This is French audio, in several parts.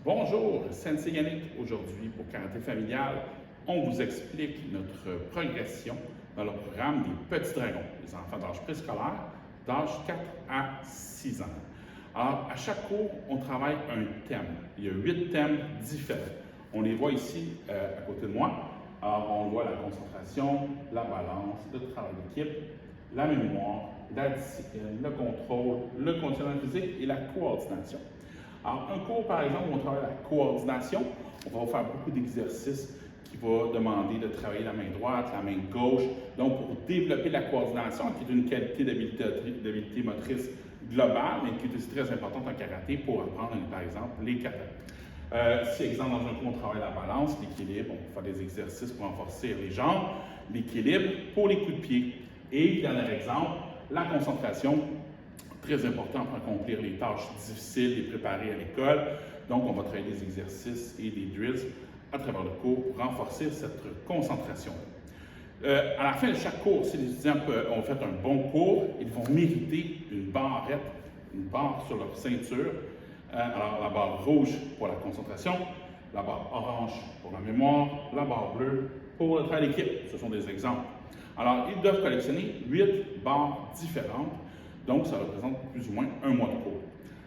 Bonjour, Sensei Yannick. Aujourd'hui, pour Karaté familial, on vous explique notre progression dans le programme des Petits Dragons, les enfants d'âge préscolaire, d'âge 4 à 6 ans. Alors, à chaque cours, on travaille un thème. Il y a 8 thèmes différents. On les voit ici à côté de moi. Alors, on voit la concentration, la balance, le travail d'équipe, la mémoire, la discipline, le contrôle, le conditionnement physique et la coordination. Alors, un cours, par exemple, où on travaille la coordination, on va faire beaucoup d'exercices qui vont demander de travailler la main droite, la main gauche. Donc, pour développer la coordination, qui est une qualité d'habileté motrice globale, mais qui est aussi très importante en karaté pour apprendre, par exemple, les katas. Si, exemple, dans un cours, on travaille la balance, l'équilibre, on va faire des exercices pour renforcer les jambes, l'équilibre pour les coups de pied. Et, dernier exemple, la concentration. Très important pour accomplir les tâches difficiles et préparer à l'école. Donc, on va travailler des exercices et des drills à travers le cours pour renforcer cette concentration. À la fin de chaque cours, si les étudiants ont fait un bon cours, ils vont mériter une barrette, une barre sur leur ceinture. Alors, la barre rouge pour la concentration, la barre orange pour la mémoire, la barre bleue pour le travail d'équipe. Ce sont des exemples. Alors, ils doivent collectionner 8 barres différentes. Donc, ça représente plus ou moins un mois de cours.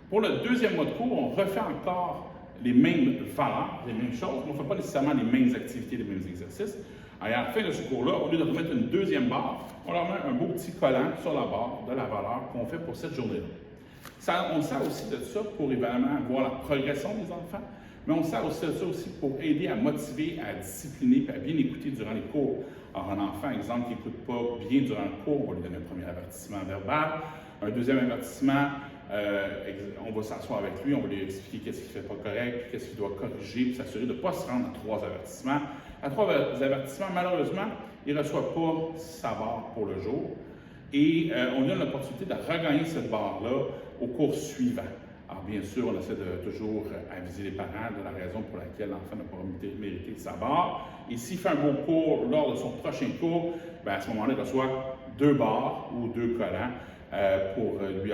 Pour le deuxième mois de cours, on refait encore les mêmes valeurs, les mêmes choses. On ne fait pas nécessairement les mêmes activités, les mêmes exercices. Alors, à la fin de ce cours-là, au lieu de remettre une deuxième barre, on leur met un beau petit collant sur la barre de la valeur qu'on fait pour cette journée-là. On sert aussi de ça pour évidemment voir la progression des enfants, mais on sert aussi de ça aussi pour aider à motiver, à discipliner et à bien écouter durant les cours. Alors, un enfant, exemple, qui n'écoute pas bien durant le cours, on va lui donner un premier avertissement verbal. Un deuxième avertissement, on va s'asseoir avec lui, on va lui expliquer qu'est-ce qu'il ne fait pas correct, qu'est-ce qu'il doit corriger, puis s'assurer de ne pas se rendre à 3 avertissements. À 3 avertissements, malheureusement, il ne reçoit pas sa barre pour le jour. Et on a l'opportunité de regagner cette barre-là au cours suivant. Alors, bien sûr, on essaie de toujours aviser les parents de la raison pour laquelle l'enfant n'a pas mérité sa barre. Et s'il fait un bon cours lors de son prochain cours, bien, à ce moment-là, il reçoit 2 barres ou 2 collants pour lui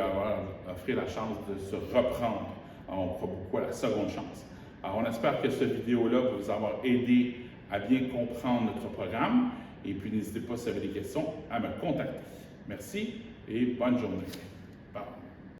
offrir la chance de se reprendre. Alors, on croit beaucoup à la seconde chance. Alors, on espère que cette vidéo-là va vous avoir aidé à bien comprendre notre programme. Et puis, n'hésitez pas, si vous avez des questions, à me contacter. Merci et bonne journée.